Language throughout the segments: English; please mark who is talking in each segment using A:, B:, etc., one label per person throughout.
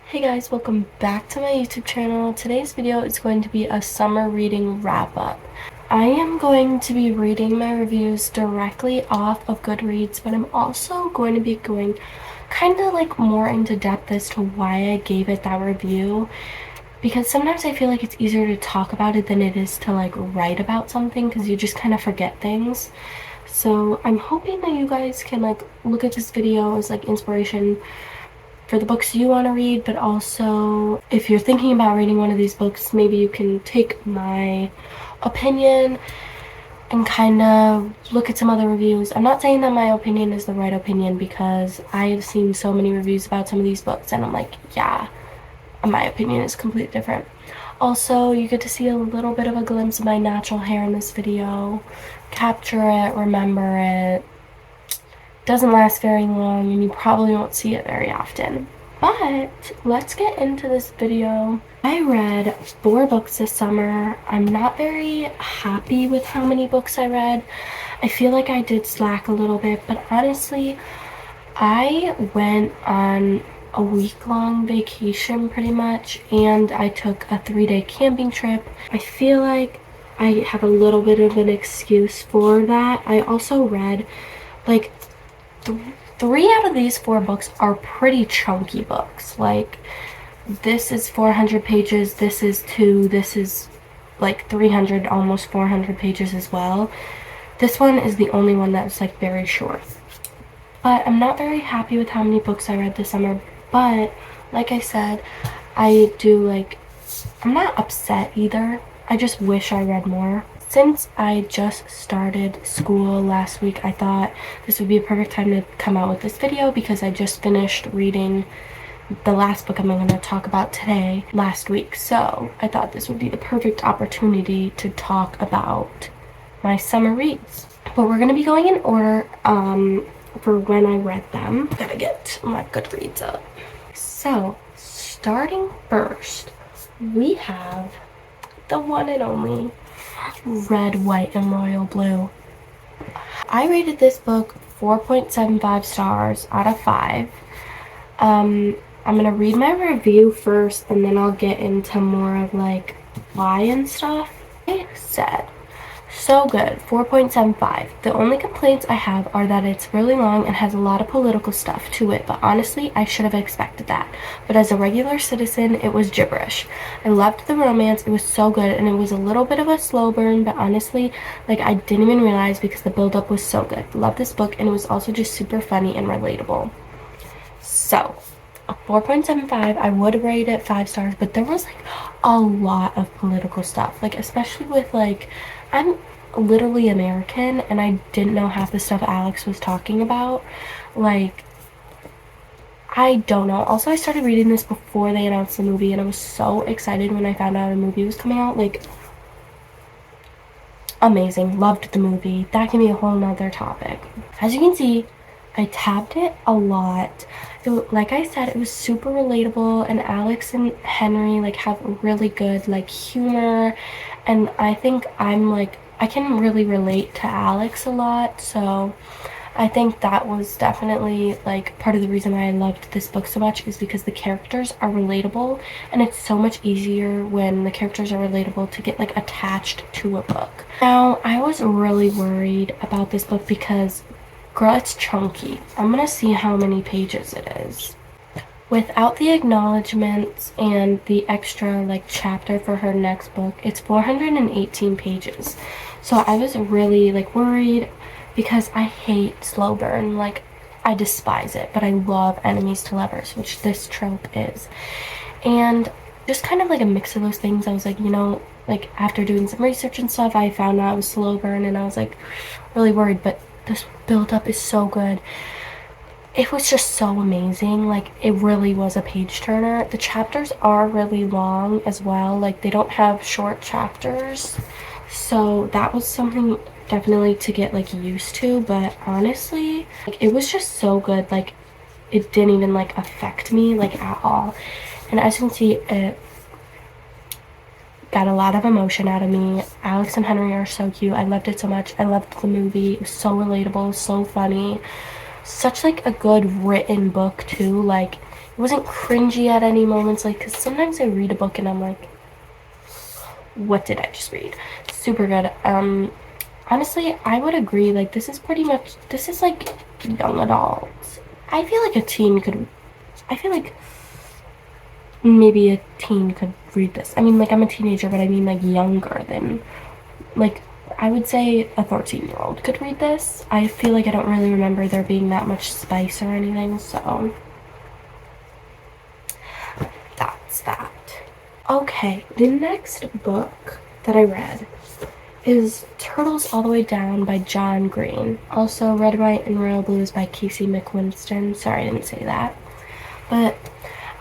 A: Hey guys, welcome back to my YouTube channel. Today's video is going to be a summer reading wrap-up. I am going to be reading my reviews directly off of Goodreads, but I'm also going to be going kind of like more into depth as to why I gave it that review, because sometimes I feel like it's easier to talk about it than it is to like write about something, because you just kind of forget things. So I'm hoping that you guys can like look at this video as like inspiration for the books you want to read, but also if you're thinking about reading one of these books, maybe you can take my opinion and kind of look at some other reviews. I'm not saying that my opinion is the right opinion, because I have seen so many reviews about some of these books and I'm like, yeah, my opinion is completely different. Also, you get to see a little bit of a glimpse of my natural hair in this video. Capture it, remember it. Doesn't last very long and you probably won't see it very often. But let's get into this video. I read 4 books this summer. I'm not very happy with how many books I read. I feel like I did slack a little bit, but honestly, I went on a week-long vacation pretty much, and I took a 3-day camping trip. I feel like I have a little bit of an excuse for that. I also read like 3 out of these 4 books are pretty chunky books. Like, this is 400 pages, this is 2, this is like 300, almost 400 pages as well. This one is the only one that's like very short. But I'm not very happy with how many books I read this summer. But like I said, I'm not upset either. I just wish I read more. Since I just started school last week, I thought this would be a perfect time to come out with this video, because I just finished reading the last book I'm going to talk about today last week. So I thought this would be the perfect opportunity to talk about my summer reads. But we're going to be going in order for when I read them. Gotta get my Goodreads up. So starting first, we have the one and only Red, White, and Royal Blue. I rated this book 4.75 stars out of 5. I'm gonna read my review first and then I'll get into more of like why and stuff. I said, so good, 4.75. The only complaints I have are that it's really long and has a lot of political stuff to it, but honestly, I should have expected that. But as a regular citizen, it was gibberish. I loved the romance, it was so good, and it was a little bit of a slow burn, but honestly, like, I didn't even realize because the build-up was so good. Love this book, and it was also just super funny and relatable. So, a 4.75, I would rate it 5 stars, but there was like a lot of political stuff, like especially with like, I'm literally American and I didn't know half the stuff Alex was talking about. Like, I don't know. Also, I started reading this before they announced the movie and I was so excited when I found out a movie was coming out. Like, amazing. Loved the movie. That can be a whole nother topic. As you can see, I tabbed it a lot. Like I said, it was super relatable, and Alex and Henry like have really good like humor, and I think I can really relate to Alex a lot, so I think that was definitely like part of the reason why I loved this book so much, is because the characters are relatable, and it's so much easier when the characters are relatable to get like attached to a book. Now, I was really worried about this book because, girl, it's chunky. I'm gonna see how many pages it is. Without the acknowledgements and the extra like chapter for her next book, it's 418 pages. So I was really like worried, because I hate slow burn. Like, I despise it, but I love enemies to lovers, which this trope is. And just kind of like a mix of those things, I was like, like after doing some research and stuff, I found out it was slow burn and I was like really worried, but this build up is so good. It was just so amazing. Like, it really was a page turner. The chapters are really long as well. Like, they don't have short chapters, so that was something definitely to get like used to. But honestly, like, it was just so good. Like, it didn't even like affect me like at all. And as you can see, it got a lot of emotion out of me. Alex and Henry are so cute. I loved it so much. I loved the movie. It was so relatable, so funny. Such like a good written book too. Like, wasn't cringy at any moments, like, because sometimes I read a book and I'm like, what did I just read? Super good. Honestly, I would agree, like, this is like young adults. I feel like I feel like maybe a teen could read this. I mean, like, I'm a teenager, but I mean, like, younger than, like, I would say a 13-year-old could read this. I feel like I don't really remember there being that much spice or anything, so that's that. Okay, the next book that I read is Turtles All the Way Down by John Green. Also, Red, White, and Royal Blue is by Casey McQuiston. Sorry, I didn't say that. But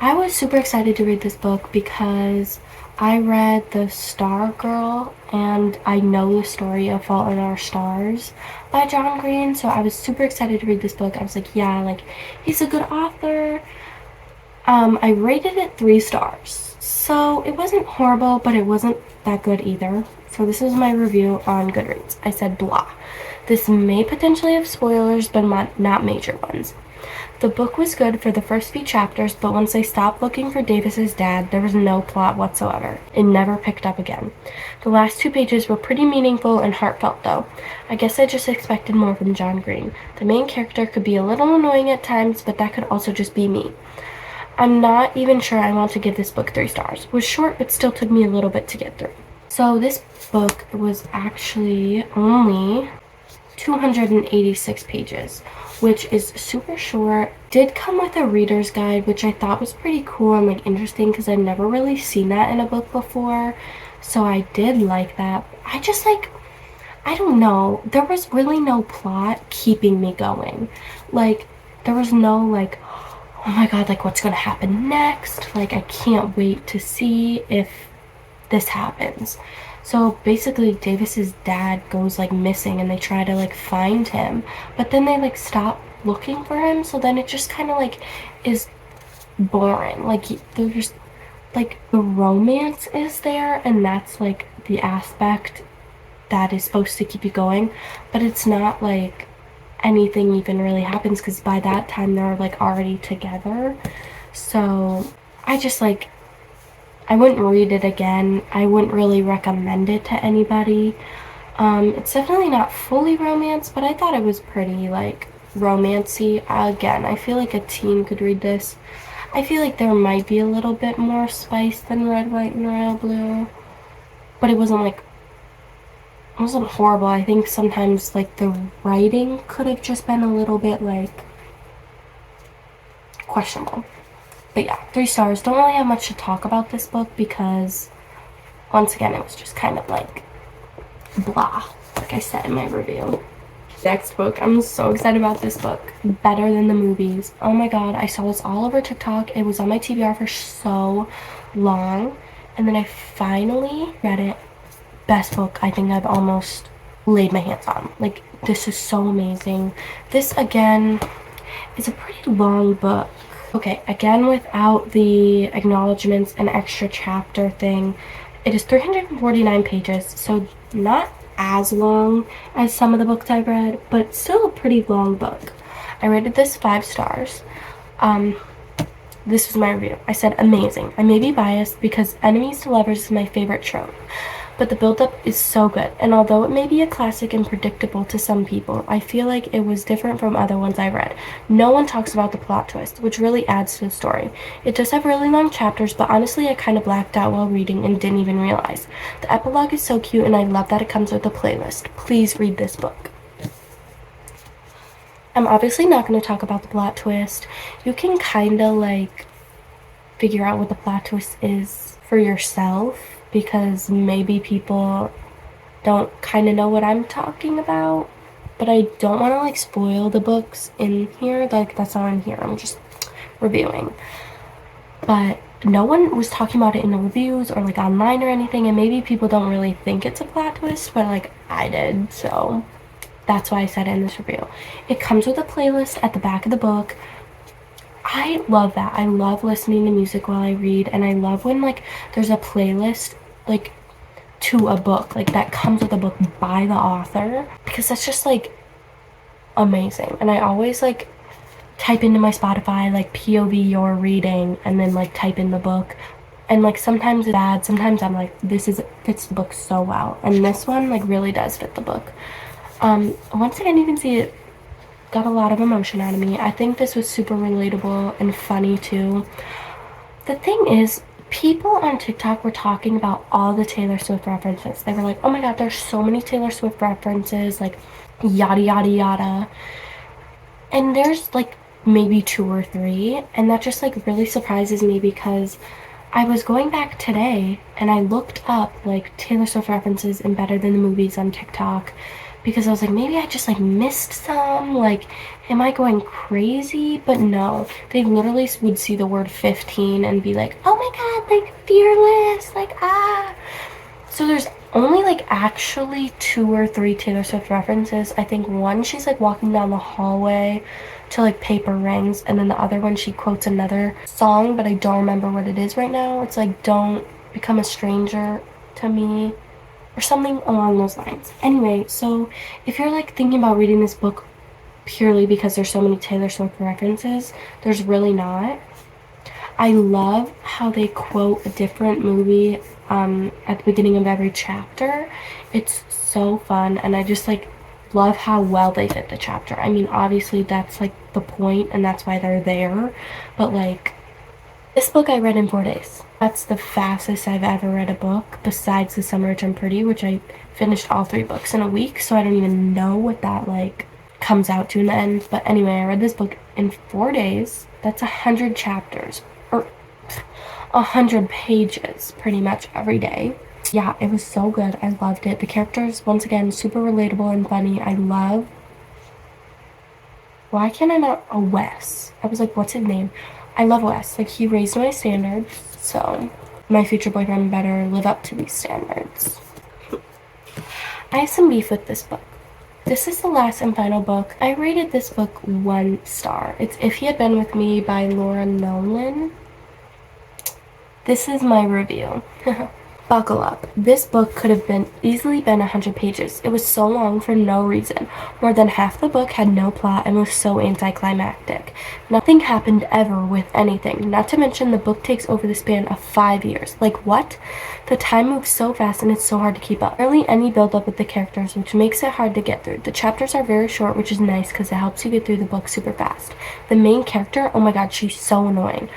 A: I was super excited to read this book because I read The Star Girl and I know the story of Fault in Our Stars by John Green, so I was super excited to read this book. I was like, yeah, like, he's a good author. I rated it 3 stars. So it wasn't horrible, but it wasn't that good either. So this is my review on Goodreads. I said blah. This may potentially have spoilers, but not major ones. The book was good for the first few chapters, but once they stopped looking for Davis's dad, there was no plot whatsoever. It never picked up again. The last 2 pages were pretty meaningful and heartfelt, though. I guess I just expected more from John Green. The main character could be a little annoying at times, but that could also just be me. I'm not even sure I want to give this book 3 stars. It was short, but still took me a little bit to get through. So this book was actually only 286 pages, which is super short. Did come with a reader's guide, which I thought was pretty cool and like interesting because I've never really seen that in a book before. So I did like that. I just like, I don't know. There was really no plot keeping me going. Like, there was no like, oh my god, like what's gonna happen next? Like, I can't wait to see if this happens. So basically Davis's dad goes like missing and they try to like find him, but then they like stop looking for him, so then it just kind of like is boring. Like, there's like the romance is there and that's like the aspect that is supposed to keep you going, but it's not like anything even really happens because by that time they're like already together. So I just like, I wouldn't read it again. I wouldn't really recommend it to anybody. It's definitely not fully romance, but I thought it was pretty like romancy. Again, I feel like a teen could read this. I feel like there might be a little bit more spice than Red, White, and Royal Blue, but it wasn't horrible. I think sometimes like the writing could have just been a little bit like questionable. But yeah, 3 stars. Don't really have much to talk about this book because once again it was just kind of like blah, like I said in my review. Next book, I'm so excited about this book. Better Than the Movies. Oh my god, I saw this all over TikTok. It was on my TBR for so long and then I finally read it. Best book I think I've almost laid my hands on. Like, this is so amazing. This again is a pretty long book. Okay, again without the acknowledgements and extra chapter thing, it is 349 pages, so not as long as some of the books I've read, but still a pretty long book. I rated this 5 stars. This was my review. I said amazing. I may be biased because enemies to lovers is my favorite trope, but the build-up is so good, and although it may be a classic and predictable to some people, I feel like it was different from other ones I read. No one talks about the plot twist, which really adds to the story. It does have really long chapters, but honestly I kind of blacked out while reading and didn't even realize. The epilogue is so cute and I love that it comes with a playlist. Please read this book. I'm obviously not going to talk about the plot twist. You can kind of like figure out what the plot twist is for yourself because maybe people don't kind of know what I'm talking about, but I don't want to like spoil the books in here. Like, that's not in here. I'm just reviewing. But no one was talking about it in the reviews or like online or anything, and maybe people don't really think it's a plot twist, but like I did, so that's why I said it in this review. It comes with a playlist at the back of the book. I love that. I love listening to music while I read, and I love when like there's a playlist like to a book, like that comes with a book by the author, because that's just like amazing. And I always like type into my Spotify like POV your reading and then like type in the book. And like sometimes it's bad, sometimes I'm like, fits the book so well. And this one like really does fit the book. Once again, you can see it got a lot of emotion out of me. I think this was super relatable and funny too. The thing is, people on TikTok were talking about all the Taylor Swift references. They were like, oh my god, there's so many Taylor Swift references, like yada yada yada. And there's like maybe 2 or 3, and that just like really surprises me because I was going back today and I looked up like Taylor Swift references in Better Than the Movies on TikTok because I was like, maybe I just like missed some. Like, am I going crazy? But no, they literally would see the word 15 and be like, oh my god, like fearless, like ah. So there's only like actually 2 or 3 Taylor Swift references. I think one she's like walking down the hallway to like Paper Rings, and then the other one she quotes another song, but I don't remember what it is right now. It's like don't become a stranger to me or something along those lines. Anyway, so if you're like thinking about reading this book purely because there's so many Taylor Swift references, there's really not. I love how they quote a different movie at the beginning of every chapter. It's so fun, and I just like love how well they fit the chapter. I mean, obviously that's like the point and that's why they're there, but like this book I read in 4 days. That's the fastest I've ever read a book besides The Summer Turned Pretty, which I finished all 3 books in a week, so I don't even know what that like comes out to in the end. But anyway, I read this book in 4 days. That's 100 chapters or 100 pages pretty much every day. Yeah, it was so good. I loved it. The characters, once again, super relatable and funny. I love. Why can't I not? Oh, Wes. I was like, what's his name? I love Wes. Like, he raised my standards, so my future boyfriend better live up to these standards. I have some beef with this book. This is the last and final book. I rated this book 1 star. It's If He Had Been With Me by Laura Nolan. This is my review. Buckle up. This book could have easily been 100 pages. It was so long for no reason. More than half the book had no plot and was so anticlimactic. Nothing happened ever with anything. Not to mention the book takes over the span of 5 years. Like what? The time moves so fast and it's so hard to keep up. Barely any build up with the characters, which makes it hard to get through. The chapters are very short, which is nice because it helps you get through the book super fast. The main character, oh my god, she's so annoying.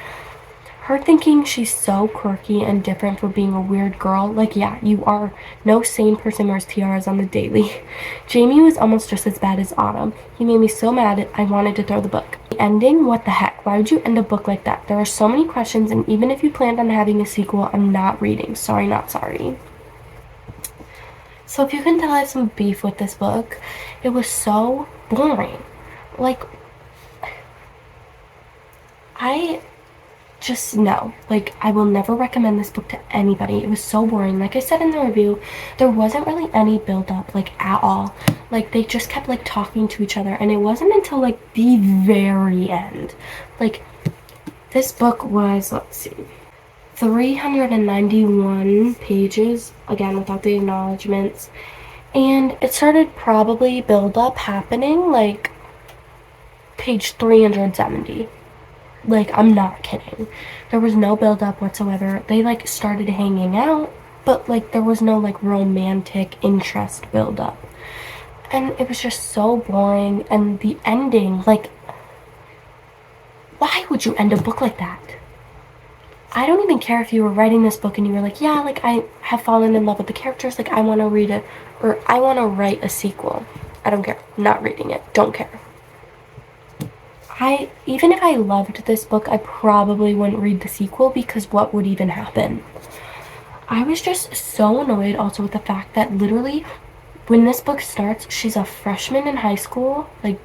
A: Her thinking she's so quirky and different for being a weird girl, like yeah, you are. No sane person wears tiaras on the daily. Jamie was almost just as bad as Autumn. He made me so mad I wanted to throw the book. The ending? What the heck? Why would you end a book like that? There are so many questions, and even if you planned on having a sequel, I'm not reading. Sorry, not sorry. So if you can tell, I have some beef with this book. It was so boring. Like, I just no. Like, I will never recommend this book to anybody. It was so boring. Like I said in the review, there wasn't really any build up, like, at all. Like, they just kept, like, talking to each other, and it wasn't until, like, the very end. Like, this book was, let's see, 391 pages, again, without the acknowledgements, and it started probably build up happening, like, page 370. Like, I'm not kidding. There was no build up whatsoever. They like started hanging out, but like there was no like romantic interest build up. And it was just so boring, and the ending, like, why would you end a book like that? I don't even care if you were writing this book and you were like, yeah, like I have fallen in love with the characters, like I want to read it, or I want to write a sequel. I don't care. Not reading it. Don't care. Even if I loved this book, I probably wouldn't read the sequel because what would even happen? I was just so annoyed also with the fact that literally when this book starts, she's a freshman in high school, like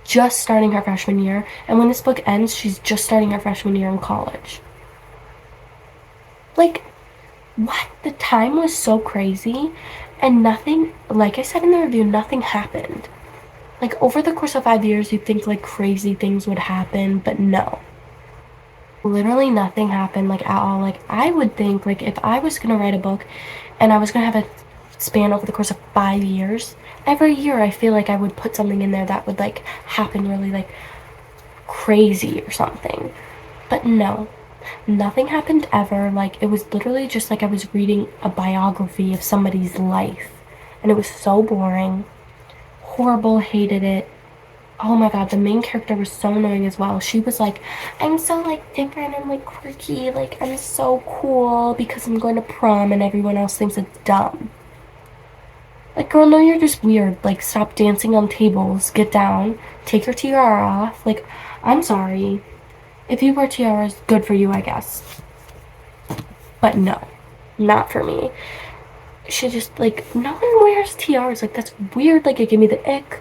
A: just starting her freshman year, and when this book ends, she's just starting her freshman year in college. Like, what? The time was so crazy, and nothing, like I said in the review, nothing happened. Like, over the course of 5 years, you'd think, like, crazy things would happen, but no. Literally nothing happened, like, at all. Like, I would think, like, if I was gonna write a book and I was gonna have a span over the course of 5 years. Every year I feel like I would put something in there that would like happen really like crazy or something. But no, nothing happened ever. Like, it was literally just like I was reading a biography of somebody's life. And it was so boring. Horrible, hated it. Oh my god, the main character was so annoying as well. She was like, I'm so like different and like quirky, like I'm so cool because I'm going to prom and everyone else thinks it's dumb. Like, girl, no, you're just weird. Like, stop dancing on tables, get down, take your tiara off. Like, I'm sorry. If you wear tiaras, good for you, I guess. But no, not for me. She just, like, no one wears tiaras. Like, that's weird. Like, it gave me the ick.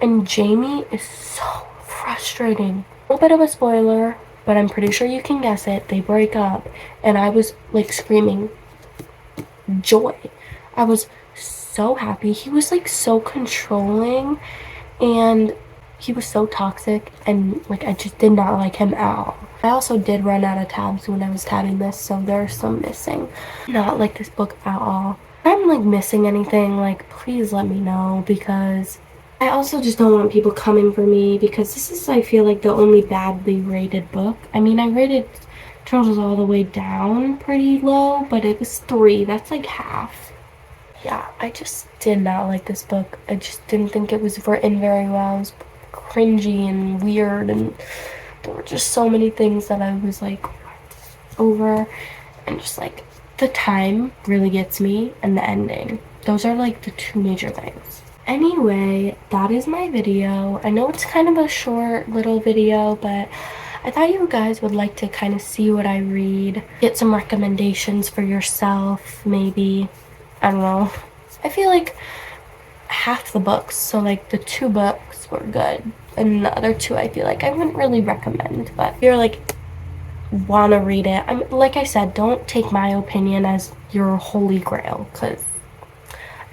A: And Jamie is so frustrating. A little bit of a spoiler, but I'm pretty sure you can guess it. They break up, and I was, like, screaming joy. I was so happy. He was, like, so controlling, and he was so toxic, and, like, I just did not like him at all. I also did run out of tabs when I was tabbing this, so there's some missing. Not like this book at all. If I'm like missing anything, like, please let me know, because I also just don't want people coming for me, because this is, I feel like, the only badly rated book. I mean, I rated Turtles All the Way Down pretty low, but it was 3. That's like half. Yeah, I just did not like this book. I just didn't think it was written very well. It was cringy and weird, and there were just so many things that I was like over, and just like the time really gets me, and the ending. Those are like the 2 major things. Anyway, that is my video. I know it's kind of a short little video, but I thought you guys would like to kind of see what I read, get some recommendations for yourself, maybe. I don't know. I feel like half the books, so like the 2 books were good, and the other 2 I feel like I wouldn't really recommend. But if you're like want to read it, I'm like I said, don't take my opinion as your holy grail, because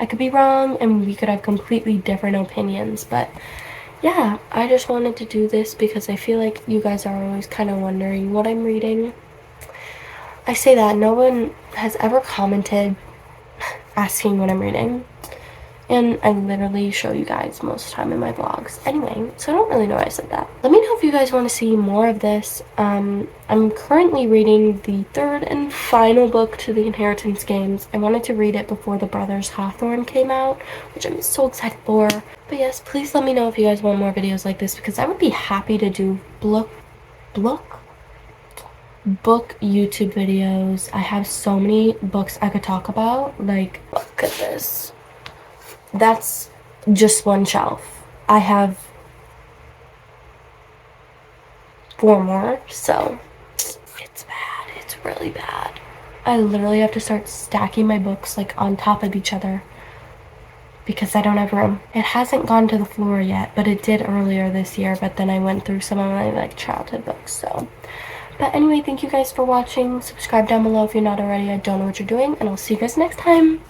A: I could be wrong and we could have completely different opinions. But yeah, I just wanted to do this because I feel like you guys are always kind of wondering what I'm reading. I say that no one has ever commented asking what I'm reading, and I literally show you guys most of the time in my vlogs. Anyway, so I don't really know why I said that. Let me know if you guys want to see more of this. I'm currently reading the 3rd and final book to the Inheritance Games. I wanted to read it before The Brothers Hawthorne came out, which I'm so excited for. But yes, please let me know if you guys want more videos like this, because I would be happy to do book YouTube videos. I have so many books I could talk about. Like, look at this. That's just one shelf. I have 4 more, so it's bad. It's really bad. I literally have to start stacking my books like on top of each other because I don't have room. It hasn't gone to the floor yet, but it did earlier this year, but then I went through some of my like childhood books, so. But anyway, thank you guys for watching. Subscribe down below if you're not already. I don't know what you're doing, and I'll see you guys next time.